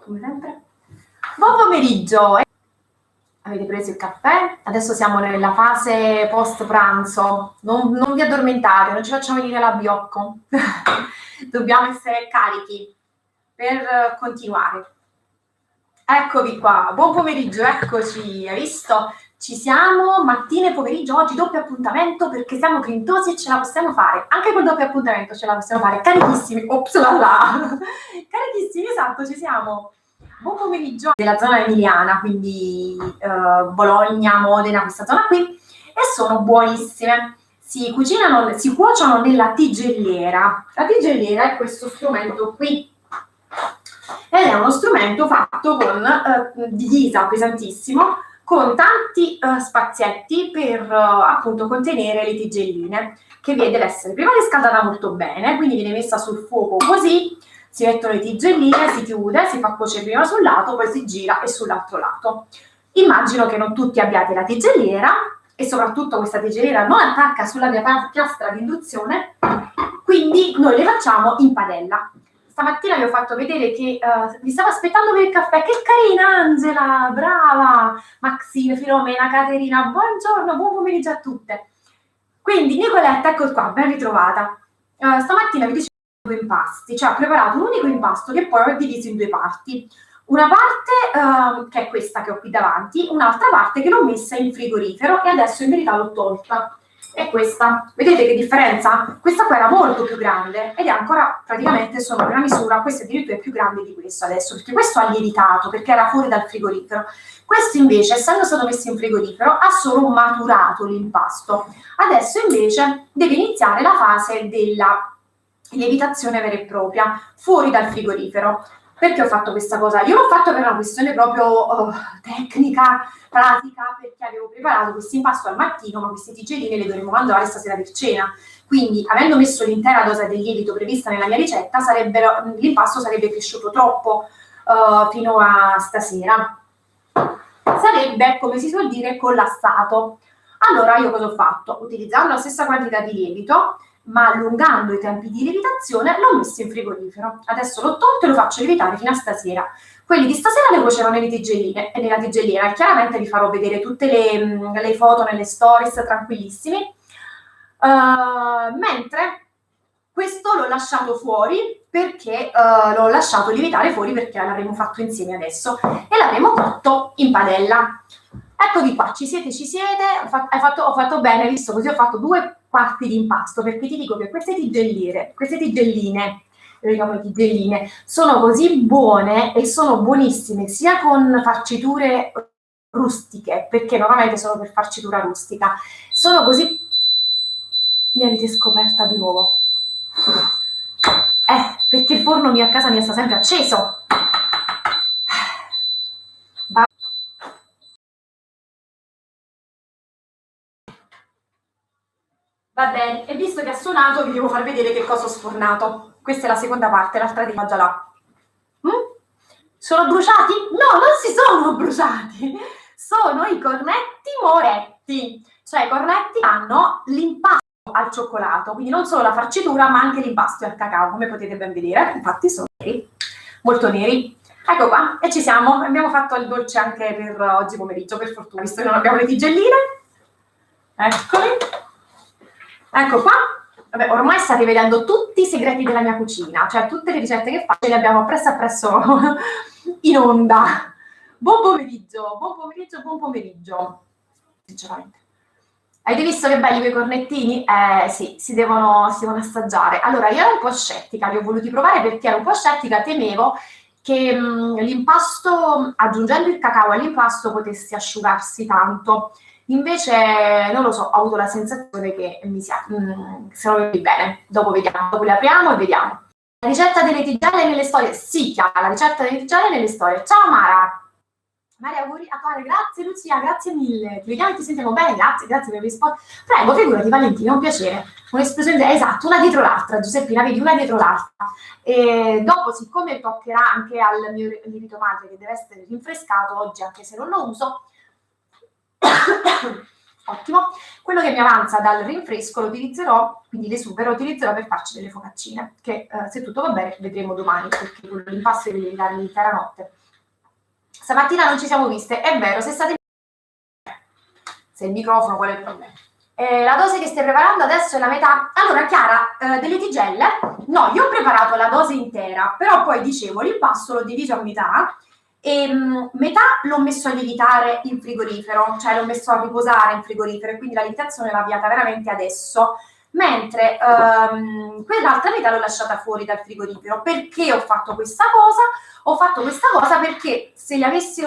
come sempre. Buon pomeriggio! Avete preso il caffè? Adesso siamo nella fase post pranzo. Non vi addormentate, non ci facciamo venire l'abbiocco. Dobbiamo essere carichi per continuare. Eccovi qua, buon pomeriggio, eccoci, hai visto? Ci siamo, mattina e pomeriggio, oggi doppio appuntamento perché siamo grintosi e ce la possiamo fare. Anche col doppio appuntamento ce la possiamo fare, carichissimi, ops là là. Carichissimi, esatto, ci siamo. Buon pomeriggio della zona emiliana, quindi Bologna, Modena, questa zona qui, e sono buonissime. Si cuociono nella tigelliera. La tigelliera è questo strumento qui, ed è uno strumento fatto di ghisa pesantissimo, con tanti spazietti per appunto contenere le tigelline, che deve essere prima riscaldata molto bene, quindi viene messa sul fuoco così, si mettono le tigelline, si chiude, si fa cuocere prima sul lato, poi si gira e sull'altro lato. Immagino che non tutti abbiate la tigelliera, e soprattutto questa tigelliera non attacca sulla mia piastra di induzione, quindi noi le facciamo in padella. Stamattina vi ho fatto vedere che vi stavo aspettando per il caffè. Che carina Angela, brava! Maxine, Filomena, Caterina, buongiorno, buon pomeriggio a tutte. Quindi Nicoletta, ecco qua, ben ritrovata. Stamattina vi dicevo due impasti, cioè ho preparato un unico impasto che poi ho diviso in due parti. Una parte che è questa che ho qui davanti, un'altra parte che l'ho messa in frigorifero e adesso in verità l'ho tolta. È questa, vedete che differenza? Questa qua era molto più grande ed è ancora praticamente sono una misura, questa addirittura è più grande di questo adesso, perché questo ha lievitato perché era fuori dal frigorifero. Questo invece, essendo stato messo in frigorifero, ha solo maturato l'impasto. Adesso invece deve iniziare la fase della lievitazione vera e propria, fuori dal frigorifero. Perché ho fatto questa cosa? Io l'ho fatto per una questione proprio tecnica, pratica, perché avevo preparato questo impasto al mattino, ma queste tigeline le dovremmo mangiare stasera per cena. Quindi, avendo messo l'intera dose del lievito prevista nella mia ricetta, l'impasto sarebbe cresciuto troppo fino a stasera. Sarebbe, come si suol dire, collassato. Allora, io cosa ho fatto? Utilizzando la stessa quantità di lievito, ma allungando i tempi di lievitazione, l'ho messo in frigorifero. Adesso l'ho tolto e lo faccio lievitare fino a stasera. Quelli di stasera le cuocerò nelle tigelline e nella tigelliera, e chiaramente vi farò vedere tutte le foto nelle stories tranquillissimi. Mentre questo l'ho lasciato fuori perché l'ho lasciato lievitare fuori perché l'avremo fatto insieme adesso e l'avremo cotto in padella. Eccovi qua, ci siete, ho fatto bene, visto così ho fatto due quarti di impasto, perché ti dico che queste tigelline, le chiamo tigelline, sono così buone e sono buonissime sia con farciture rustiche, perché normalmente sono per farcitura rustica, sono così... Mi avete scoperta di nuovo. Perché il forno mio a casa mia sta sempre acceso. Va bene, e visto che ha suonato vi devo far vedere che cosa ho sfornato. Questa è la seconda parte, l'altra di già là. Sono bruciati? No, non si sono bruciati. Sono i cornetti Moretti. Cioè i cornetti hanno l'impasto al cioccolato, quindi non solo la farcitura ma anche l'impasto al cacao, come potete ben vedere. Infatti sono neri, molto neri. Ecco qua, e ci siamo. Abbiamo fatto il dolce anche per oggi pomeriggio, per fortuna, visto che non abbiamo le tigelline. Eccoli. Ecco qua. Vabbè, ormai state vedendo tutti i segreti della mia cucina, cioè tutte le ricette che faccio le abbiamo appresso in onda. Buon pomeriggio, buon pomeriggio, buon pomeriggio. Sinceramente. Avete visto che belli quei cornettini? Sì, si devono assaggiare. Allora, io ero un po' scettica, li ho voluti provare perché ero un po' scettica, temevo che l'impasto, aggiungendo il cacao all'impasto, potesse asciugarsi tanto. Invece, non lo so, ho avuto la sensazione che se lo vedi bene. Dopo vediamo, dopo le apriamo e vediamo. La ricetta delle tigelle nelle storie? Sì, Chiara, la ricetta delle tigelle nelle storie. Ciao Mara! Maria, auguri a Tore, grazie Lucia, grazie mille. Ti vediamo e ti sentiamo bene, grazie per il risposta. Prego, figurati Valentina, è un piacere. Un'esplosione, esatto, una dietro l'altra, Giuseppina, vedi, una dietro l'altra. E dopo, siccome toccherà anche al mio lievito madre che deve essere rinfrescato oggi, anche se non lo uso, Ottimo. Quello che mi avanza dal rinfresco lo utilizzerò, quindi l'esubero lo utilizzerò per farci delle focaccine, che se tutto va bene vedremo domani, perché l'impasto deve diventare l'intera notte. Stamattina non ci siamo viste, è vero, se il microfono, qual è il problema? La dose che stai preparando adesso è la metà. Allora, Chiara, delle tigelle? No, io ho preparato la dose intera, però poi dicevo, l'impasto l'ho diviso a metà e metà l'ho messo a lievitare in frigorifero, cioè l'ho messo a riposare in frigorifero e quindi la lievitazione l'ho avviata veramente adesso, mentre quell'altra metà l'ho lasciata fuori dal frigorifero. Perché ho fatto questa cosa? Ho fatto questa cosa perché se l'avessi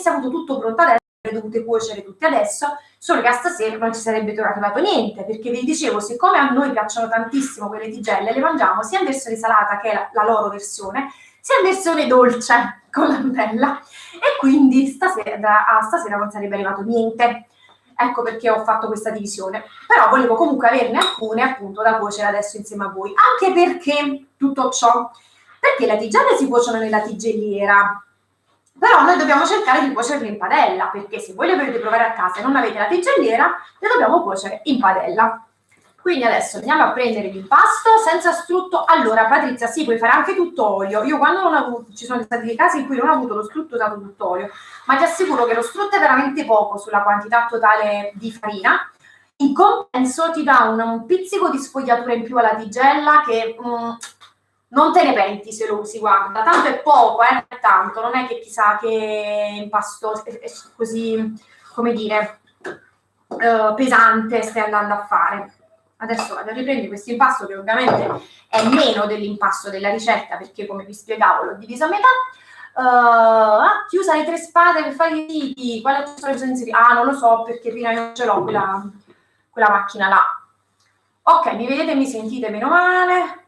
avuto tutto pronto adesso, avrei dovute cuocere tutte adesso, solo che a stasera non ci sarebbe arrivato niente, perché vi dicevo, siccome a noi piacciono tantissimo quelle tigelle, le mangiamo sia in versione salata, che è la loro versione, sia in versione dolce con la Nutella, e quindi stasera non sarebbe arrivato niente. Ecco perché ho fatto questa divisione, però volevo comunque averne alcune appunto da cuocere adesso insieme a voi, anche perché tutto ciò, perché le tigelle si cuociono nella tigelliera, però noi dobbiamo cercare di cuocerle in padella, perché se voi le volete provare a casa e non avete la tigelliera, le dobbiamo cuocere in padella. Quindi adesso andiamo a prendere l'impasto senza strutto. Allora, Patrizia, sì, puoi fare anche tutto olio. Io quando non ho avuto, ci sono stati dei casi in cui non ho avuto lo strutto, ho usato tutto olio, ma ti assicuro che lo strutto è veramente poco sulla quantità totale di farina. In compenso ti dà un pizzico di sfogliatura in più alla tigella che non te ne penti se lo usi, guarda, tanto è poco, tanto, non è che chissà che impasto è così, come dire, pesante stai andando a fare. Adesso vado a riprendere questo impasto che ovviamente è meno dell'impasto della ricetta, perché come vi spiegavo l'ho diviso a metà. Ti usa le 3 spade per fare i tipi, quale sono le bisogna inserire? Ah, non lo so, perché prima io ce l'ho quella macchina là. Ok, mi vedete e mi sentite, meno male.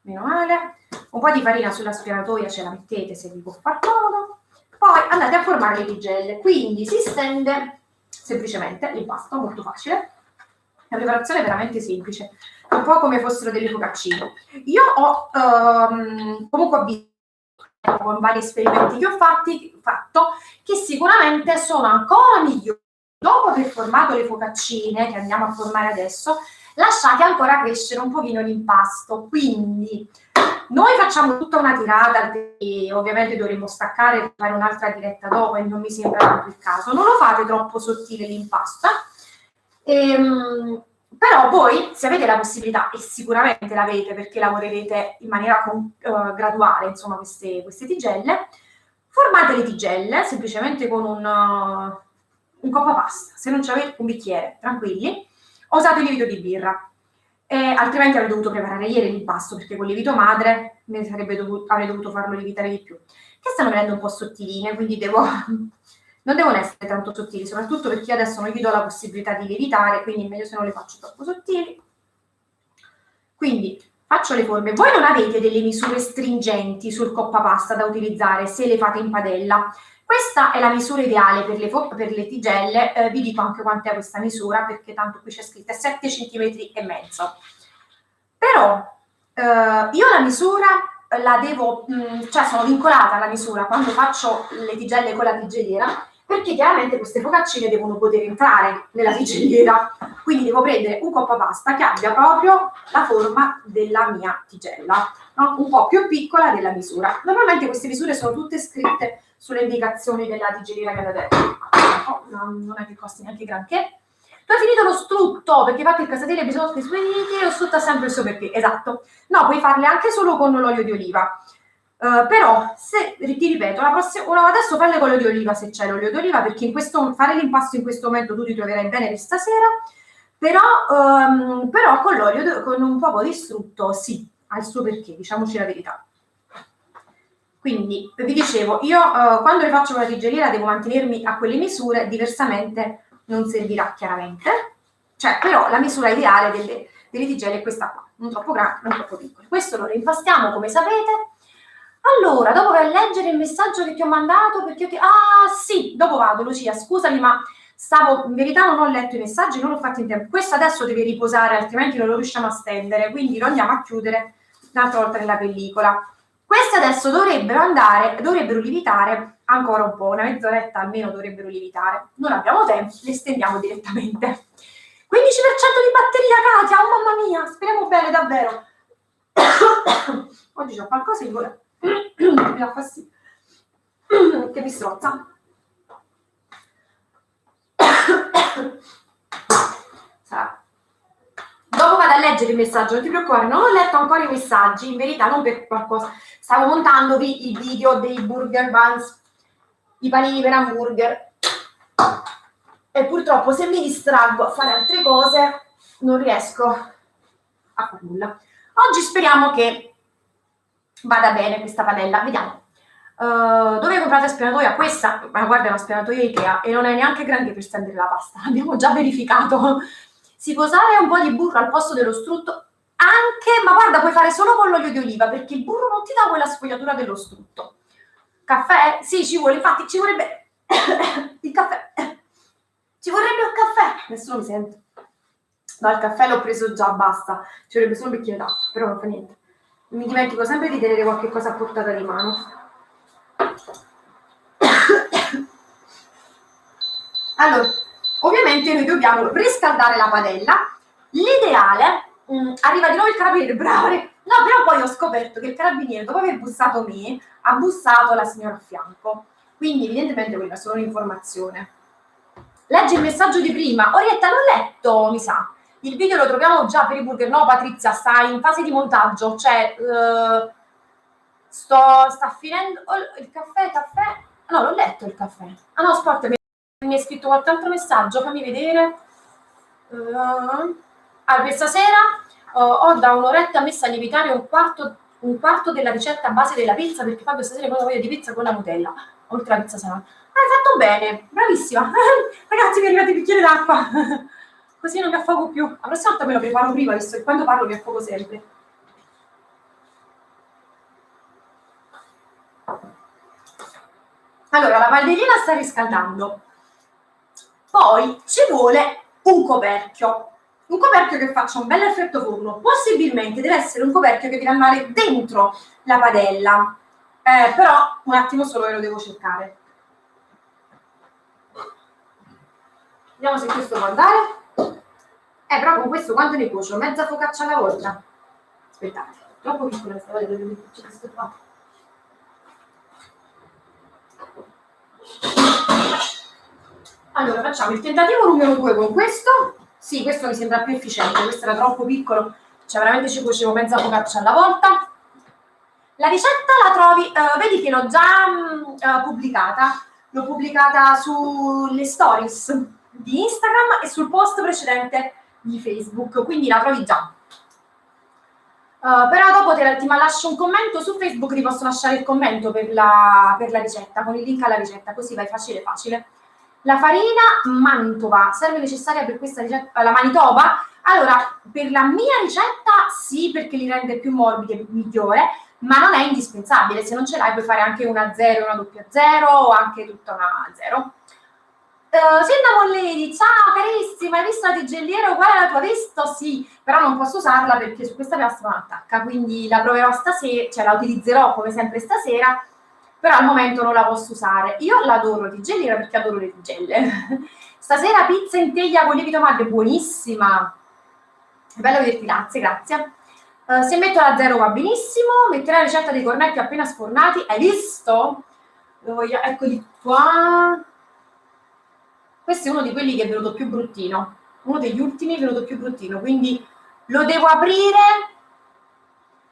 Un po' di farina sulla sfioratoia ce la mettete se vi può far comodo. Poi andate a formare le tigelle, quindi si stende semplicemente l'impasto, molto facile. La preparazione è veramente semplice, un po' come fossero delle focaccine. Io ho comunque visto con vari esperimenti che ho fatto che sicuramente sono ancora migliori. Dopo aver formato le focaccine, che andiamo a formare adesso, lasciate ancora crescere un pochino l'impasto. Quindi noi facciamo tutta una tirata e ovviamente dovremmo staccare e fare un'altra diretta dopo e non mi sembra tanto il caso. Non lo fate troppo sottile l'impasto, però voi, se avete la possibilità, e sicuramente l'avete perché lavorerete in maniera graduale, insomma, queste tigelle, formate le tigelle semplicemente con un coppa pasta. Se non avete un bicchiere, tranquilli, usate il lievito di birra. Altrimenti avrei dovuto preparare ieri l'impasto, perché con il lievito madre avrei dovuto farlo lievitare di più. Che stanno venendo un po' sottiline, quindi non devono essere tanto sottili, soprattutto perché io adesso non gli do la possibilità di lievitare, quindi è meglio se non le faccio troppo sottili. Quindi faccio le forme. Voi non avete delle misure stringenti sul coppa pasta da utilizzare se le fate in padella. Questa è la misura ideale per le tigelle, vi dico anche quant'è questa misura, perché tanto qui c'è scritto 7 cm e mezzo. Però io la misura la devo, cioè sono vincolata alla misura quando faccio le tigelle con la tigelliera, perché chiaramente queste focaccine devono poter entrare nella tigelliera, quindi devo prendere un coppa pasta che abbia proprio la forma della mia tigella, no? Un po' più piccola della misura. Normalmente queste misure sono tutte scritte sulle indicazioni della tigelliera che avete. Non è che costi neanche granché. Tu hai finito lo strutto, perché infatti il casatiere bisogna che lo strutto ha sempre il suo perché, esatto. No, puoi farle anche solo con l'olio di oliva. Però, se ti ripeto, adesso farle con l'olio di oliva se c'è l'olio di oliva, perché fare l'impasto in questo momento tu ti troverai bene per stasera, però con un po' di strutto sì, ha il suo perché, diciamoci la verità. Quindi, vi dicevo, io quando le faccio con la tigelliera devo mantenermi a quelle misure, diversamente non servirà chiaramente. Cioè, però la misura ideale delle tigelle è questa qua, non troppo grande, non troppo piccole. Questo lo reimpastiamo, come sapete. Allora, dopo vai a leggere il messaggio che ti ho mandato, perché ah, sì, dopo vado, Lucia, scusami, ma in verità non ho letto i messaggi, non l'ho fatto in tempo. Questo adesso deve riposare, altrimenti non lo riusciamo a stendere, quindi lo andiamo a chiudere un'altra volta nella pellicola. Questa Queste adesso dovrebbero lievitare ancora un po', una mezz'oretta almeno dovrebbero lievitare. Non abbiamo tempo, le stendiamo direttamente. 15% di batteria, Katia, oh mamma mia, speriamo bene davvero. Oggi c'ho qualcosa in gola mi dà fastidio, che mi strozza. Sarà. Dopo vado a leggere il messaggio, non ti preoccupare, non ho letto ancora i messaggi, in verità non per qualcosa, stavo montandovi i video dei burger buns, i panini per hamburger, e purtroppo se mi distraggo a fare altre cose non riesco a fare nulla. Oggi speriamo che vada bene questa padella, vediamo. Dove comprate la spianatoia? Questa, ma guarda, è una spianatoia Ikea e non è neanche grande per stendere la pasta, abbiamo già verificato. Si può usare un po' di burro al posto dello strutto, anche, ma guarda, puoi fare solo con l'olio di oliva, perché il burro non ti dà quella sfogliatura dello strutto. Caffè? Sì, ci vuole, infatti ci vorrebbe il caffè. Ci vorrebbe un caffè. Nessuno mi sente. No, il caffè l'ho preso già, basta. Ci vorrebbe solo un bicchiere d'acqua, però non fa niente. Mi dimentico sempre di tenere qualche cosa a portata di mano. Allora, ovviamente noi dobbiamo riscaldare la padella. L'ideale, arriva di nuovo il carabiniere, bravo! No, però poi ho scoperto che il carabiniere, dopo aver bussato me, ha bussato la signora a fianco. Quindi evidentemente quella è solo un'informazione. Leggi il messaggio di prima. Orietta, l'ho letto, mi sa. Il video lo troviamo già per i burger. No, Patrizia, sta in fase di montaggio. Cioè, sta finendo il caffè. No, l'ho letto il caffè. Ah no, aspetta, mi hai scritto qualche altro messaggio, fammi vedere. Questa sera ho da un'oretta messa a lievitare un quarto della ricetta base della pizza, perché Fabio stasera cosa voglia di pizza con la Nutella, oltre alla pizza salata. Hai fatto bene, bravissima. Ragazzi, mi è arrivato il bicchiere d'acqua. Così non mi affogo più. La prossima volta me lo preparo prima, visto che quando parlo mi affogo sempre. Allora, la padellina sta riscaldando. Poi ci vuole un coperchio che faccia un bel effetto forno. Possibilmente deve essere un coperchio che deve andare dentro la padella, però un attimo solo ve lo devo cercare. Vediamo se questo può andare. Però con questo quanto ne cuocio? Mezza focaccia alla volta. Aspettate, troppo piccola questa volta, devo metterci questo qua. Allora facciamo il tentativo numero 2 con questo. Sì, questo mi sembra più efficiente, questo era troppo piccolo, cioè veramente ci cuocevo mezza focaccia alla volta. La ricetta la trovi, vedi che l'ho già pubblicata, l'ho pubblicata sulle stories di Instagram e sul post precedente di Facebook, quindi la trovi già. Però dopo ti lascio un commento su Facebook, ti posso lasciare il commento per la ricetta, con il link alla ricetta, così vai facile. La farina Mantova serve necessaria per questa ricetta, la Manitoba? Allora, per la mia ricetta sì, perché li rende più morbidi e migliore, ma non è indispensabile. Se non ce l'hai puoi fare anche una 0, una doppia 0 o anche tutta una 0. Cinnamon Lady, ciao carissima, hai visto la tigelliera uguale alla tua? Visto? Sì, però non posso usarla perché su questa piastra non attacca, quindi la proverò stasera, cioè la utilizzerò come sempre stasera, però al momento non la posso usare. Io l'adoro tigelliera perché adoro le tigelle. Stasera pizza in teglia con lievito madre, buonissima. È bello vederti, grazie. Se metto la 0 va benissimo, metterò la ricetta dei cornetti appena sfornati, hai visto? Eccoli qua. Questo è uno di quelli che è venuto più bruttino, uno degli ultimi è venuto più bruttino, quindi lo devo aprire.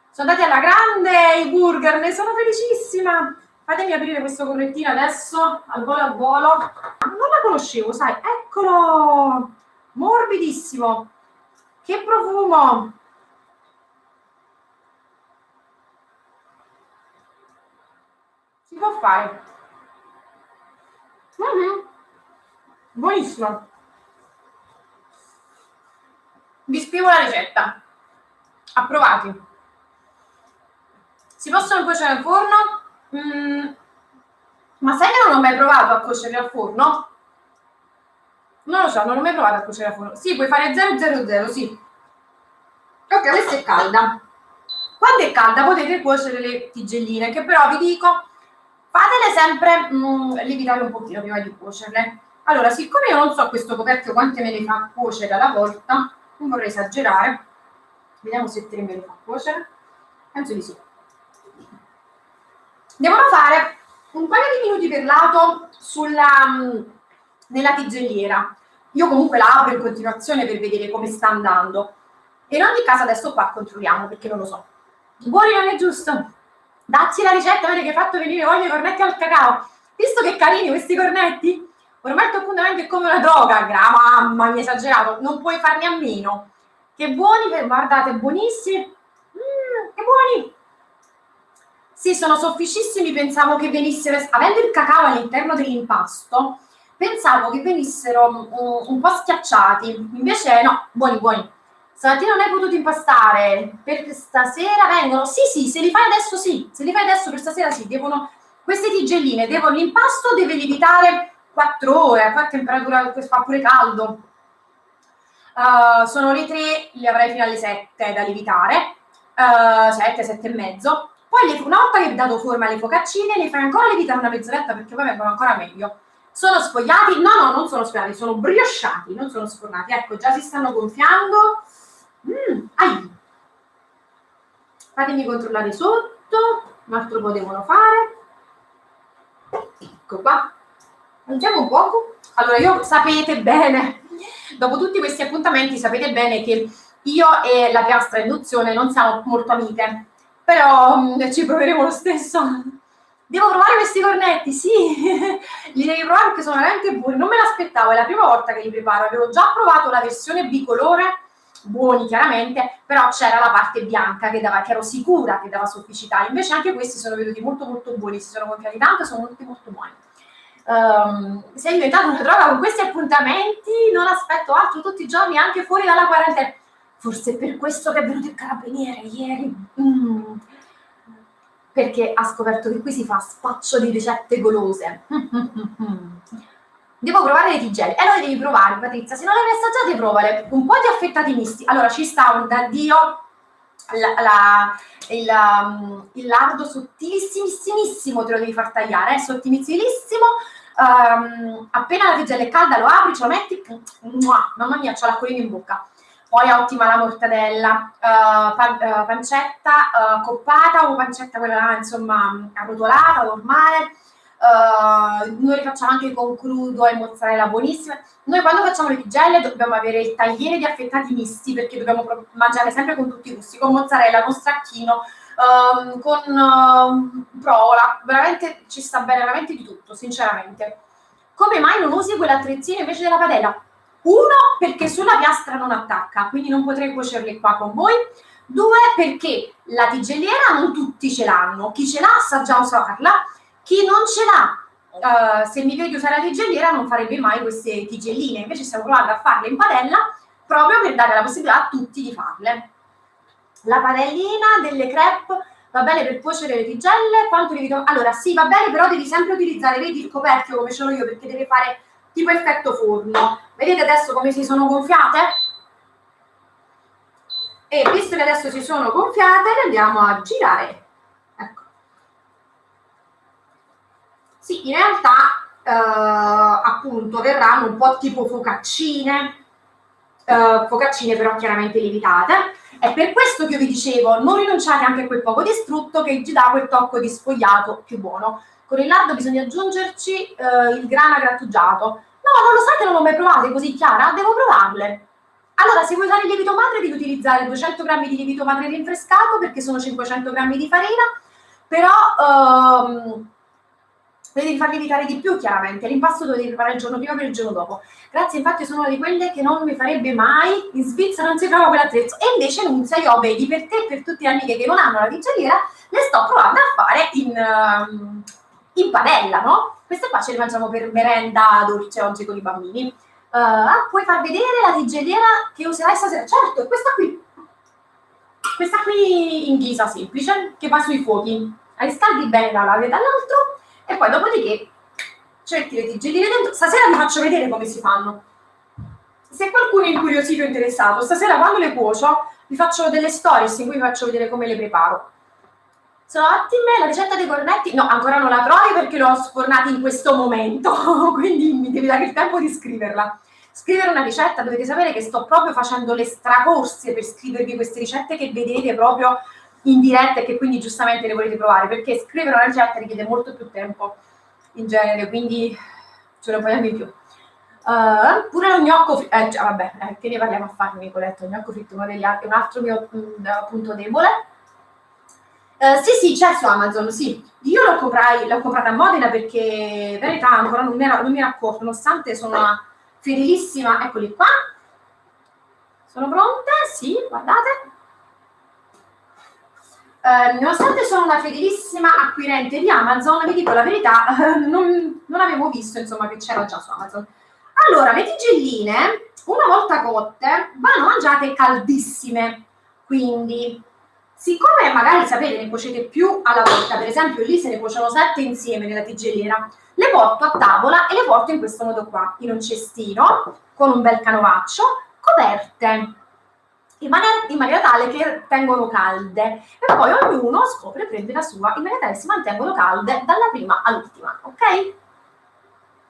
Sono andati alla grande i burger, ne sono felicissima. Fatemi aprire questo cornettino adesso, al volo. Non la conoscevo, sai, eccolo, morbidissimo, che profumo. Si può fare. Buonissimo. Vi scrivo la ricetta. Approvati. Si possono cuocere al forno? Ma sai che non ho mai provato a cuocere al forno? Non lo so, non ho mai provato a cuocere al forno. Sì, puoi fare 000, sì. Ok, questa è calda. Quando è calda potete cuocere le tigelline, che però vi dico, fatele sempre lievitare un pochino prima di cuocerle. Allora, siccome io non so questo coperchio quante me ne fa cuocere alla volta, non vorrei esagerare, vediamo se 3 me ne fa cuocere, penso di sì. Devono fare un paio di minuti per lato nella tigelliera. Io comunque la apro in continuazione per vedere come sta andando. E in ogni caso adesso qua controlliamo perché non lo so. Buoni, non è giusto? Dacci la ricetta, vedi che hai fatto venire voglia i cornetti al cacao. Visto che carini questi cornetti, ormai il tuo appuntamento è come una droga, mamma mia, esagerato, non puoi farne a meno. Che buoni, guardate, buonissimi. Che buoni! Sì, sono sofficissimi, pensavo che venissero, avendo il cacao all'interno dell'impasto, pensavo che venissero un po' schiacciati, invece no, buoni, buoni. Stamattina non hai potuto impastare, per stasera vengono, sì, se li fai adesso sì, se li fai adesso per stasera sì, devono, queste tigelline, l'impasto deve lievitare 4 ore, a temperatura, fa pure caldo. Sono le 3, le avrai fino alle 7 da lievitare, 7, 7 e mezzo. Poi una volta che hai dato forma alle focaccine, le fai ancora lievitare una mezz'oretta perché poi vengono ancora meglio. Sono sfogliati? No, non sono sfogliati, sono briochati, non sono sfornati. Ecco, già si stanno gonfiando. Fatemi controllare sotto, un altro po' devono fare. Ecco qua. Mangiamo un poco. Allora, io sapete bene, dopo tutti questi appuntamenti, sapete bene che io e la piastra induzione non siamo molto amiche, però ci proveremo lo stesso. Devo provare questi cornetti, sì, li devi provare perché sono veramente buoni, non me l'aspettavo, è la prima volta che li preparo, avevo già provato la versione bicolore, buoni chiaramente, però c'era la parte bianca che ero sicura che dava sofficità, invece anche questi sono venuti molto molto buoni, si sono gonfiati tanto e sono venuti molto buoni. Sei diventata una droga con questi appuntamenti, non aspetto altro tutti i giorni, anche fuori dalla quarantena. Forse è per questo che è venuto il carabiniere ieri. Perché ha scoperto che qui si fa spaccio di ricette golose. Devo provare le tigelle. E allora devi provare, Patrizia. Se non le hai assaggiate, provale. Un po' di affettati misti. Allora, ci sta un da Dio il lardo sottilissimissimo, te lo devi far tagliare, sottilissimissimo. Appena la tigella è calda lo apri, ce lo metti, mamma mia, c'ho l'acquolina in bocca. Poi è ottima la mortadella, pancetta coppata o pancetta quella insomma arrotolata, normale. Noi le facciamo anche con crudo e mozzarella buonissime. Noi quando facciamo le tigelle dobbiamo avere il tagliere di affettati misti perché dobbiamo mangiare sempre con tutti i gusti, con mozzarella, con stracchino, con provola, veramente ci sta bene veramente di tutto, sinceramente. Come mai non usi quell'attrezzino invece della padella? Uno, perché sulla piastra non attacca, quindi non potrei cuocerle qua con voi. Due, perché la tigelliera non tutti ce l'hanno. Chi ce l'ha sa già usarla, chi non ce l'ha, se mi vedi usare la tigelliera non farebbe mai queste tigelline. Invece stiamo provando a farle in padella proprio per dare la possibilità a tutti di farle. La padellina delle crepe va bene per cuocere le tigelle? Quanto lievito? Allora sì, va bene, però devi sempre utilizzare, vedi il coperchio come ce l'ho io, perché deve fare tipo effetto forno. Vedete adesso come si sono gonfiate? E visto che adesso si sono gonfiate, le andiamo a girare. Ecco. Sì, in realtà appunto verranno un po' tipo focaccine però chiaramente lievitate. È per questo che io vi dicevo, non rinunciate anche a quel poco di strutto che ci dà quel tocco di sfogliato più buono. Con il lardo bisogna aggiungerci il grana grattugiato. No, non lo sai che non l'ho mai provate così, Chiara? Devo provarle. Allora, se vuoi usare il lievito madre devi utilizzare 200 g di lievito madre rinfrescato perché sono 500 g di farina, però devi far lievitare di più chiaramente, l'impasto lo devi preparare il giorno prima per il giorno dopo. Grazie, infatti sono una di quelle che non mi farebbe mai, in Svizzera non si trova quell'attrezzo, e invece Nunzia io, vedi, per te e per tutte le amiche che non hanno la tigelliera, le sto provando a fare in padella, no? Queste qua ce le mangiamo per merenda dolce oggi con i bambini. Puoi far vedere la tigelliera che userai stasera? Certo, è questa qui in ghisa semplice, che va sui fuochi. Riscaldi bene da un lato e dall'altro, e poi dopodiché cerchi le tigelline dentro. Stasera vi faccio vedere come si fanno. Se qualcuno è incuriosito o interessato, stasera quando le cuocio vi faccio delle stories in cui vi faccio vedere come le preparo. Sono ottime, la ricetta dei cornetti, no, ancora non la trovi perché l'ho sfornata in questo momento, quindi mi devi dare il tempo di scriverla. Scrivere una ricetta, dovete sapere che sto proprio facendo le stracorse per scrivervi queste ricette che vedete proprio in diretta e che quindi giustamente le volete provare, perché scrivere una ricetta richiede molto più tempo in genere, quindi ce lo vogliamo di più. Pure lo gnocco fritto, vabbè, che ne parliamo a fare, Nicoletto, il gnocco fritto è un altro mio punto debole. Sì, c'è su Amazon, sì. Io l'ho comprata a Modena perché, in verità, ancora non mi ero accorto, nonostante sono una fedelissima, eccoli qua. Sono pronte? Sì, guardate. Nonostante sono una fedelissima acquirente di Amazon, vi dico la verità, non avevo visto, insomma, che c'era già su Amazon. Allora, le tigelline, una volta cotte, vanno mangiate caldissime, quindi siccome magari sapete ne cuocete più alla volta, per esempio lì se ne cuociono 7 insieme nella tigellina, le porto a tavola e le porto in questo modo qua, in un cestino con un bel canovaccio, coperte in maniera tale che tengono calde e poi ognuno scopre e prende la sua in maniera tale che si mantengono calde dalla prima all'ultima, ok?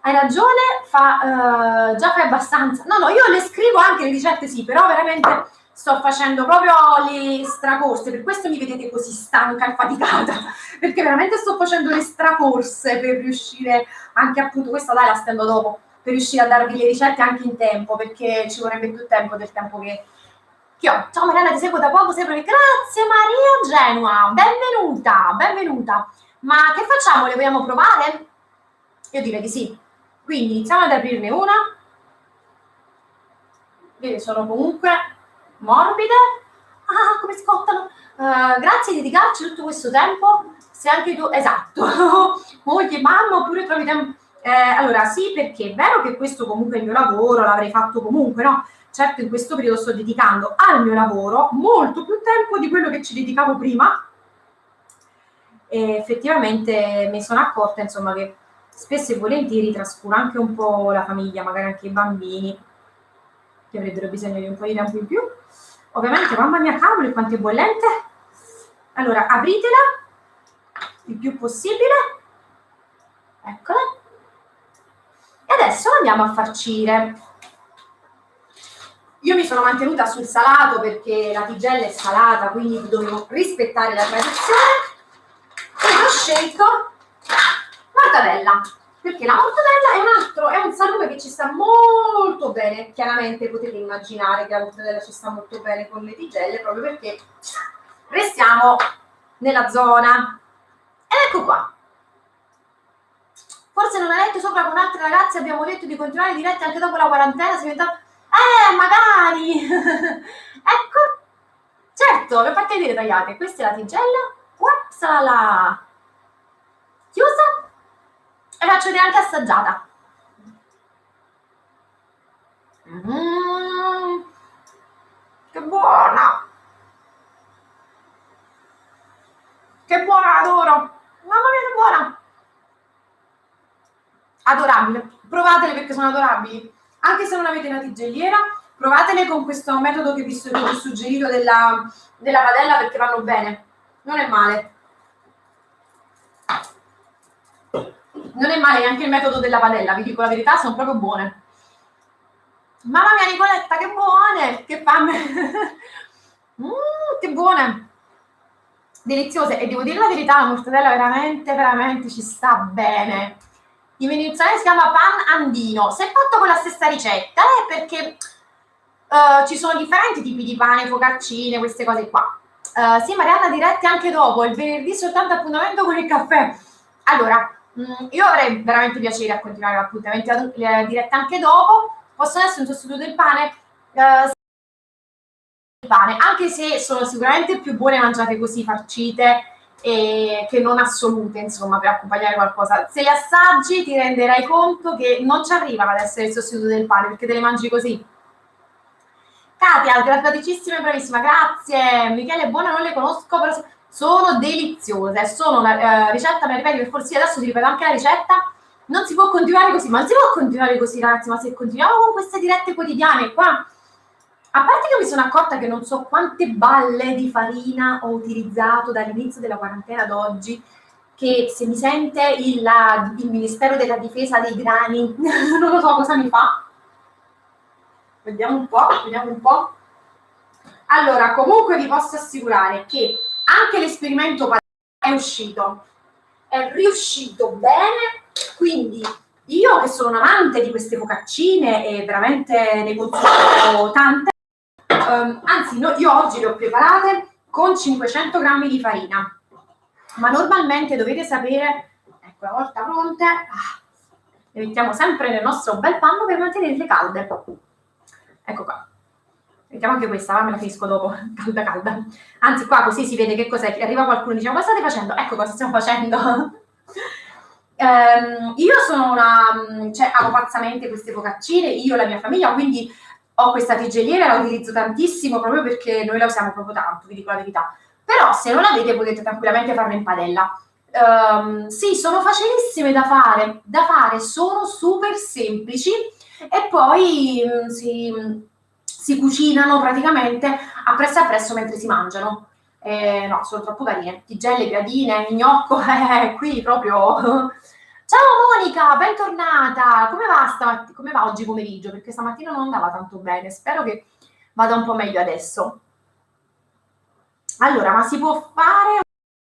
Hai ragione, già fai abbastanza. No, io le scrivo anche le ricette, sì, però veramente sto facendo proprio le stracorse, per questo mi vedete così stanca e faticata, perché veramente sto facendo le stracorse per riuscire anche appunto, questa dai la stendo dopo, per riuscire a darvi le ricette anche in tempo, perché ci vorrebbe più tempo del tempo che ho. Ciao Mariana, ti seguo da poco, sempre. Grazie Maria Genua, benvenuta. Ma che facciamo? Le vogliamo provare? Io direi di sì. Quindi iniziamo ad aprirne una. Vedi, sono comunque morbide. Ah, come scottano. Grazie di dedicarci tutto questo tempo. Se anche tu, esatto, moglie, mamma, oppure trovi tempo. Allora, sì, perché è vero che questo comunque è il mio lavoro, l'avrei fatto comunque, no? Certo, in questo periodo sto dedicando al mio lavoro molto più tempo di quello che ci dedicavo prima. E effettivamente mi sono accorta, insomma, che spesso e volentieri trascuro anche un po' la famiglia, magari anche i bambini, che avrebbero bisogno di un po' di tempo in più. Ovviamente, mamma mia, cavolo, quanto è bollente! Allora, apritela il più possibile. Eccola. E adesso andiamo a farcire. Io mi sono mantenuta sul salato perché la tigella è salata, quindi dovevo rispettare la tradizione. E ho scelto mortadella, perché la mortadella è un salume che ci sta molto bene. Chiaramente potete immaginare che la mortadella ci sta molto bene con le tigelle, proprio perché restiamo nella zona. Ed ecco qua. Forse non hai letto sopra con altre ragazze, abbiamo detto di continuare i diretti anche dopo la quarantena, si è diventato... magari! Ecco, certo, le ho fatte vedere tagliate. Questa è la tigella. Upsala! Chiusa. E faccio vedere anche assaggiata. Che buona! Che buona, adoro! Mamma mia, che buona! Adorabile. Provatele perché sono adorabili. Anche se non avete una tigelliera, provatele con questo metodo che vi ho suggerito della padella perché vanno bene. Non è male. Non è male neanche il metodo della padella, vi dico la verità, sono proprio buone. Mamma mia Nicoletta, che buone! Che fame! Che buone! Deliziose. E devo dire la verità, la mortadella veramente ci sta bene. Il veneziano si chiama pan andino. Se è fatto con la stessa ricetta è perché ci sono differenti tipi di pane, focaccine, queste cose qua. Sì, Marianna, diretti anche dopo, il venerdì soltanto appuntamento con il caffè. Allora, io avrei veramente piacere a continuare l'appuntamento dirette anche dopo. Possono essere un sostituto del pane, anche se sono sicuramente più buone mangiate così farcite e che non assolute, insomma, per accompagnare qualcosa. Se le assaggi ti renderai conto che non ci arrivano ad essere il sostituto del pane perché te le mangi così. Katia, grattatissima e bravissima, grazie. Michele, buona, non le conosco, però sono deliziose. Sono una ricetta, mi ripeti per forza, adesso ti ripeto anche la ricetta. Non si può continuare così, ma non si può continuare così, ragazzi. Ma se continuiamo con queste dirette quotidiane qua, A parte che mi sono accorta che non so quante balle di farina ho utilizzato dall'inizio della quarantena ad oggi, che se mi sente il Ministero della Difesa dei grani, non lo so cosa mi fa. Vediamo un po', vediamo un po'. Allora, comunque vi posso assicurare che anche l'esperimento è uscito, è riuscito bene, quindi io che sono un amante di queste focaccine e veramente ne consumo tante, anzi io oggi le ho preparate con 500 grammi di farina, ma normalmente dovete sapere, ecco la volta pronte, le mettiamo sempre nel nostro bel panno per mantenerle calde. Ecco qua. Mettiamo anche questa, me la finisco dopo, calda calda. Anzi qua così si vede che cos'è, arriva qualcuno e dice cosa state facendo? Ecco cosa stiamo facendo. Io sono cioè amo pazzamente queste focaccine, io e la mia famiglia, quindi ho questa tigeliera, la utilizzo tantissimo proprio perché noi la usiamo proprio tanto, vi dico la verità. Però se non l'avete potete tranquillamente farla in padella. Sì, sono facilissime da fare, sono super semplici e poi si cucinano praticamente appresso mentre si mangiano. No, sono troppo carine. Tigelle, piadine, gnocco, qui proprio... Ciao Monica, bentornata! Come va oggi pomeriggio? Perché stamattina non andava tanto bene, spero che vada un po' meglio adesso. Allora, ma si può fare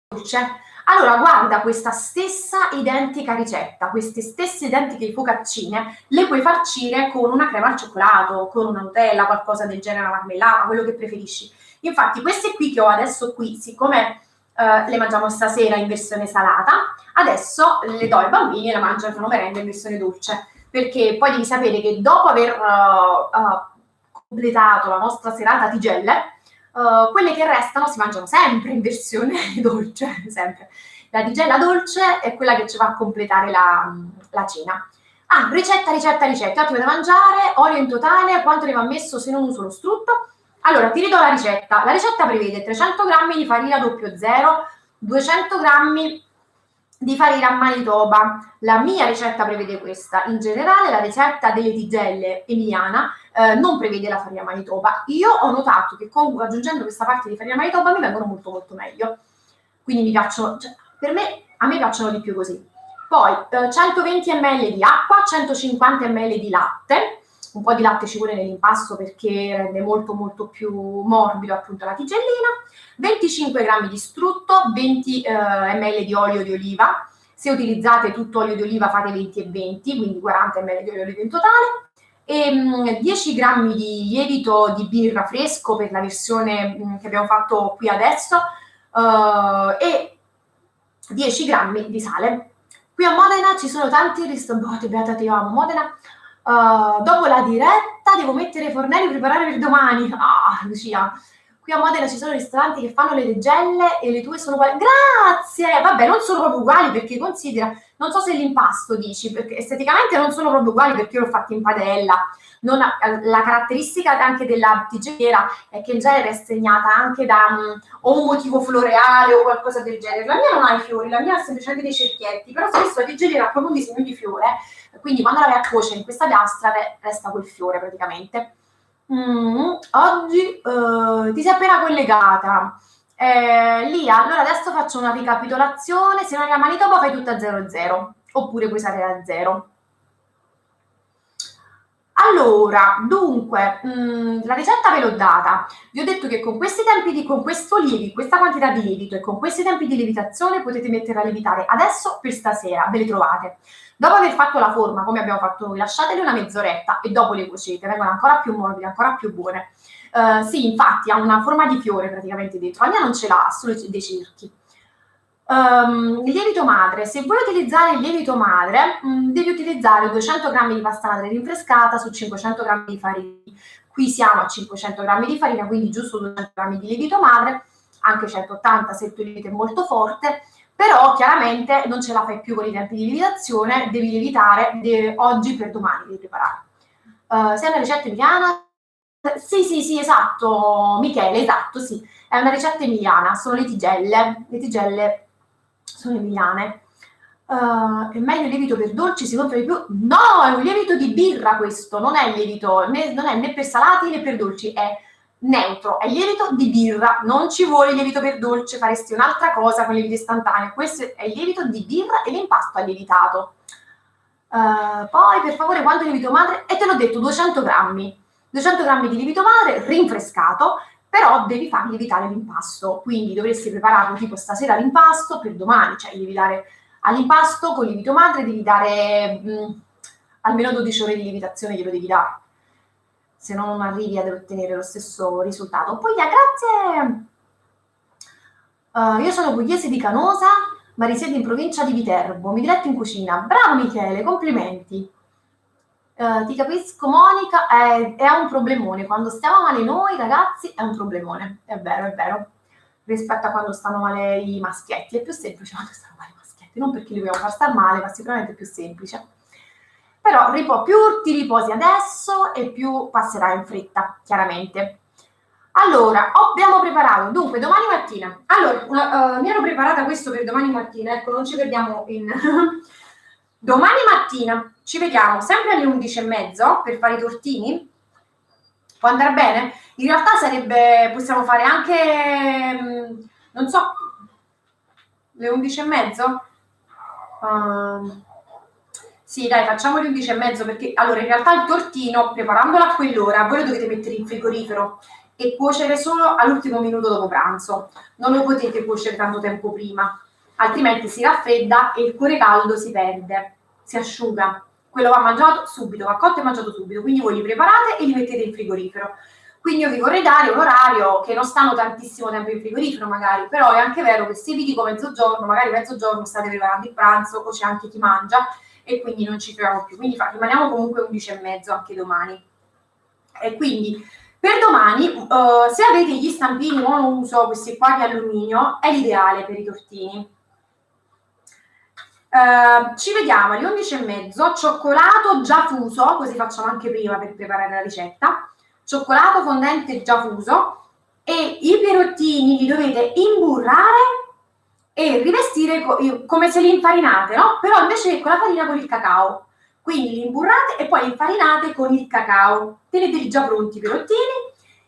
dolce? Allora, guarda questa stessa identica ricetta, queste stesse identiche focaccine, le puoi farcire con una crema al cioccolato, con una Nutella, qualcosa del genere, una marmellata, quello che preferisci. Infatti, queste qui che ho adesso qui, siccome le mangiamo stasera in versione salata, adesso le do ai bambini e la mangiano, fanno merenda in versione dolce, perché poi devi sapere che dopo aver completato la nostra serata tigelle, quelle che restano si mangiano sempre in versione dolce, sempre. La tigella dolce è quella che ci va a completare la cena. Ah, ricetta, ottimo da mangiare, olio in totale, quanto ne va messo se non uso lo strutto? Allora, ti ridò la ricetta. La ricetta prevede 300 grammi di farina 00, 200 grammi di farina a Manitoba. La mia ricetta prevede questa. In generale la ricetta delle tigelle emiliana non prevede la farina Manitoba. Io ho notato che aggiungendo questa parte di farina Manitoba mi vengono molto molto meglio. Quindi mi piacciono, cioè, a me piacciono di più così. Poi 120 ml di acqua, 150 ml di latte, un po' di latte ci vuole nell'impasto perché rende molto molto più morbido appunto la tigellina, 25 grammi di strutto, 20 ml di olio di oliva, se utilizzate tutto olio di oliva fate 20 e 20, quindi 40 ml di olio di oliva in totale, e 10 grammi di lievito di birra fresco per la versione che abbiamo fatto qui adesso, e 10 grammi di sale. Qui a Modena ci sono tanti ristoranti, beata ti amo, Modena. Dopo la diretta devo mettere i fornelli e preparare per domani. Ah, Lucia. Qui a Modena ci sono ristoranti che fanno le leggelle e le tue sono uguali. Grazie! Vabbè, non sono proprio uguali perché considera, non so se l'impasto dici, perché esteticamente non sono proprio uguali perché io l'ho fatto in padella. La caratteristica anche della tigeliera è che in genere è segnata anche da o un motivo floreale o qualcosa del genere. La mia non ha i fiori, la mia ha semplicemente dei cerchietti, però spesso la tigeliera ha proprio un disegno di fiore, quindi quando la vai a cuocere in questa piastra resta quel fiore praticamente. Oggi ti sei appena collegata. Lia, allora adesso faccio una ricapitolazione, se non hai la Manitoba fai tutta 00, oppure puoi salire a 0. Allora, dunque, la ricetta ve l'ho data. Vi ho detto che con questi tempi con questo questa quantità di lievito e con questi tempi di lievitazione potete metterla a lievitare adesso per stasera, ve le trovate. Dopo aver fatto la forma, come abbiamo fatto noi, lasciatele una mezz'oretta e dopo le cuocete, vengono ancora più morbide, ancora più buone. Sì, infatti ha una forma di fiore praticamente dentro, la mia non ce l'ha, ha solo dei cerchi. Il lievito madre, se vuoi utilizzare il lievito madre, devi utilizzare 200 grammi di pasta madre rinfrescata su 500 grammi di farina. Qui siamo a 500 grammi di farina, quindi giusto 200 grammi di lievito madre, anche 180 se il tuo lievito è molto forte, però chiaramente non ce la fai più con i tempi di lievitazione, devi lievitare oggi per domani, devi preparare. Se è una ricetta emiliana, sì, esatto, Michele, esatto, sì, è una ricetta emiliana, sono le tigelle sono emiliane. È meglio il lievito per dolci, si compra di più? No, è un lievito di birra questo, non è lievito, non è né per salati né per dolci, è neutro, è lievito di birra, non ci vuole lievito per dolce, faresti un'altra cosa con il lievito istantaneo. Questo è il lievito di birra e l'impasto è lievitato. Poi per favore quanto lievito madre? E te l'ho detto, 200 grammi. 200 grammi di lievito madre rinfrescato, però devi far lievitare l'impasto, quindi dovresti prepararlo tipo stasera l'impasto per domani, cioè lievitare all'impasto con lievito madre devi dare almeno 12 ore di lievitazione, glielo devi dare, se no non arrivi ad ottenere lo stesso risultato. Poi grazie! Io sono pugliese di Canosa, ma risiedo in provincia di Viterbo, mi diletto in cucina. Bravo Michele, complimenti! Ti capisco Monica, è un problemone, quando stiamo male noi ragazzi è un problemone, è vero, rispetto a quando stanno male i maschietti, è più semplice quando stanno male i maschietti, non perché li vogliamo far star male, ma sicuramente è più semplice. Però più ti riposi adesso e più passerà in fretta, chiaramente. Allora, abbiamo preparato, dunque, domani mattina. Allora, mi ero preparata questo per domani mattina, ecco, non ci perdiamo in... Domani mattina ci vediamo sempre alle 11:30 per fare i tortini. Può andare bene? In realtà possiamo fare anche, non so, le 11:30? Sì, dai, facciamo le 11:30 perché allora in realtà il tortino, preparandolo a quell'ora, voi lo dovete mettere in frigorifero e cuocere solo all'ultimo minuto dopo pranzo. Non lo potete cuocere tanto tempo prima, altrimenti si raffredda e il cuore caldo si perde, si asciuga. Quello va mangiato subito, va cotto e mangiato subito, quindi voi li preparate e li mettete in frigorifero. Quindi io vi vorrei dare un orario che non stanno tantissimo tempo in frigorifero magari, però è anche vero che se vi dico mezzogiorno, magari mezzogiorno state preparando il pranzo o c'è anche chi mangia e quindi non ci troviamo più. Quindi rimaniamo comunque 11:30 anche domani. E quindi per domani, se avete gli stampini monouso, questi qua di alluminio, è l'ideale per i tortini. Ci vediamo alle 11:30, cioccolato già fuso, così facciamo anche prima per preparare la ricetta, cioccolato fondente già fuso e i pirottini li dovete imburrare e rivestire come se li infarinate, no? Però invece con la farina con il cacao. Quindi li imburrate e poi infarinate con il cacao. Teneteli già pronti i pirottini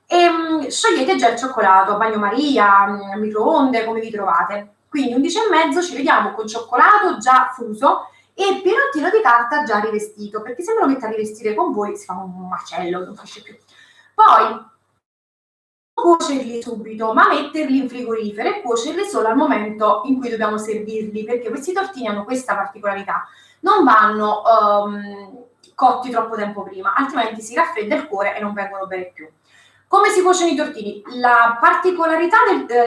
e sciogliete già il cioccolato, bagnomaria, microonde, come vi trovate. Quindi 11:30 ci vediamo con cioccolato già fuso e pirottino di carta già rivestito, perché se me lo metto a rivestire con voi si fa un macello, non finisce più. Poi cuocerli subito, ma metterli in frigorifero e cuocerli solo al momento in cui dobbiamo servirli, perché questi tortini hanno questa particolarità, non vanno cotti troppo tempo prima, altrimenti si raffredda il cuore e non vengono bene più. Come si cuociono i tortini? La particolarità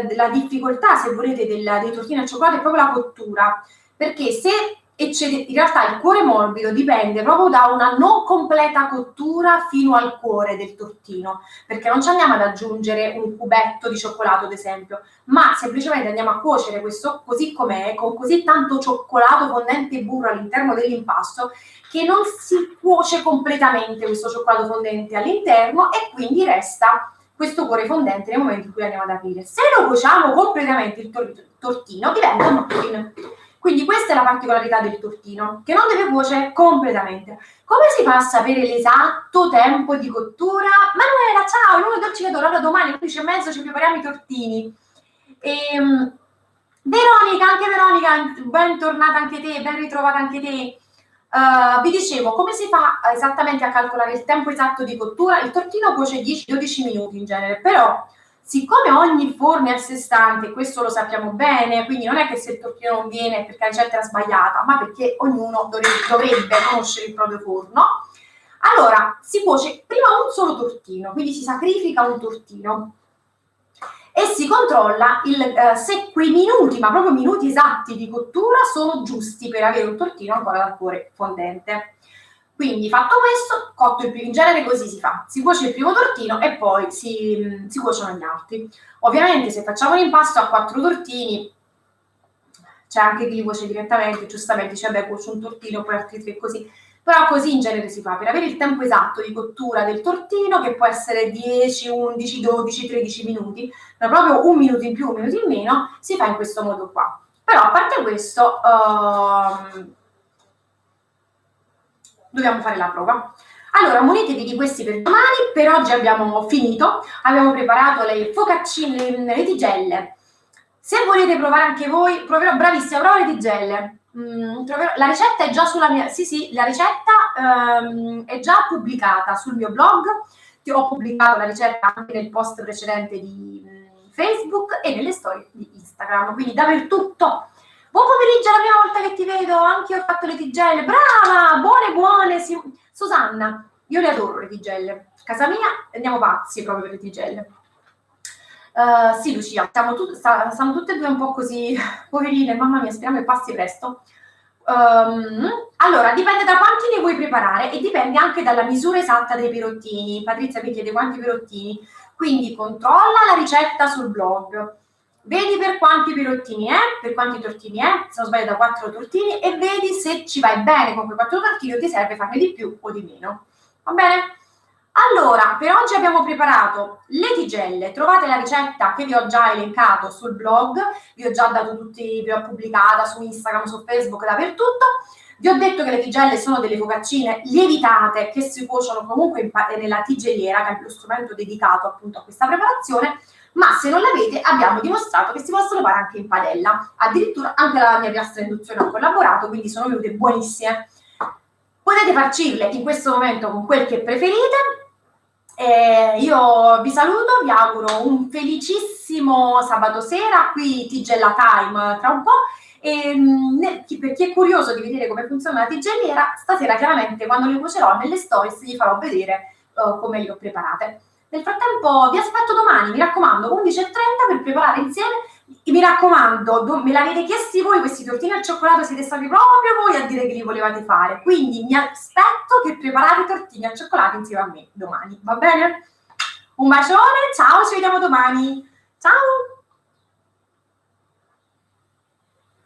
della difficoltà, se volete, dei tortini al cioccolato è proprio la cottura, perché se in realtà il cuore morbido dipende proprio da una non completa cottura fino al cuore del tortino, perché non ci andiamo ad aggiungere un cubetto di cioccolato ad esempio, ma semplicemente andiamo a cuocere questo così com'è, con così tanto cioccolato fondente e burro all'interno dell'impasto che non si cuoce completamente questo cioccolato fondente all'interno e quindi resta questo cuore fondente nel momento in cui andiamo ad aprire. Se lo cuociamo completamente il tortino diventa un muffin. Quindi questa è la particolarità del tortino, che non deve cuocere completamente. Come si fa a sapere l'esatto tempo di cottura? Manuela, ciao, il nuovo dolce vedo, allora domani alle 11:30 ci prepariamo i tortini. Veronica, anche Veronica, ben tornata anche te, ben ritrovata anche te. Vi dicevo, come si fa esattamente a calcolare il tempo esatto di cottura? Il tortino cuoce 10-12 minuti in genere, però siccome ogni forno è a sé stante, questo lo sappiamo bene, quindi non è che se il tortino non viene perché la ricetta era sbagliata, ma perché ognuno dovrebbe conoscere il proprio forno, allora si cuoce prima un solo tortino, quindi si sacrifica un tortino e si controlla se quei minuti, ma proprio minuti esatti di cottura sono giusti per avere un tortino ancora dal cuore fondente. Quindi fatto questo, cotto in genere così si fa, si cuoce il primo tortino e poi si cuociono gli altri. Ovviamente se facciamo l'impasto a 4 tortini, c'è anche chi li cuoce direttamente, giustamente dice vabbè cuocio un tortino, poi altri 3 così, però così in genere si fa per avere il tempo esatto di cottura del tortino, che può essere 10, 11, 12, 13 minuti, ma proprio un minuto in più, un minuto in meno, si fa in questo modo qua. Però a parte nonostante questo, dobbiamo fare la prova. Allora, munitevi di questi per domani. Per oggi abbiamo finito. Abbiamo preparato le focaccine, le tigelle. Se volete provare anche voi, bravissima, prova le tigelle. La ricetta è già sulla mia... Sì, la ricetta è già pubblicata sul mio blog. Ti ho pubblicato la ricetta anche nel post precedente di Facebook e nelle storie di Instagram, quindi dappertutto. Buon pomeriggio, è la prima volta che ti vedo, anche io ho fatto le tigelle, brava, buone, sì. Susanna, io le adoro le tigelle, casa mia andiamo pazzi proprio per le tigelle. Sì Lucia, stiamo tutte e due un po' così, poverine, mamma mia, speriamo che passi presto. Allora, dipende da quanti ne vuoi preparare e dipende anche dalla misura esatta dei pirottini. Patrizia mi chiede quanti pirottini, quindi controlla la ricetta sul blog, vedi per quanti pirottini è, per quanti tortini è, se non sbaglio da 4 tortini, e vedi se ci vai bene con quei 4 tortini o ti serve farne di più o di meno. Va bene? Allora, per oggi abbiamo preparato le tigelle, trovate la ricetta che vi ho già elencato sul blog, vi ho già dato tutti, vi ho pubblicata su Instagram, su Facebook, dappertutto. Vi ho detto che le tigelle sono delle focaccine lievitate che si cuociono comunque nella tigelliera, che è lo strumento dedicato appunto a questa preparazione, ma se non l'avete abbiamo dimostrato che si possono fare anche in padella. Addirittura anche la mia piastra induzione ha collaborato, quindi sono venute buonissime. Potete farcirle in questo momento con quel che preferite. Io vi saluto, vi auguro un felicissimo sabato sera, qui Tigella Time tra un po', e per chi è curioso di vedere come funziona la tigelliera, stasera chiaramente quando le cuocerò nelle stories vi farò vedere come le ho preparate. Nel frattempo vi aspetto domani, mi raccomando, 11:30 per preparare insieme. E mi raccomando, me l'avete chiesti voi questi tortini al cioccolato, siete stati proprio voi a dire che li volevate fare, quindi mi aspetto che preparate i tortini al cioccolato insieme a me domani, va bene? Un bacione, ciao, ci vediamo domani, ciao!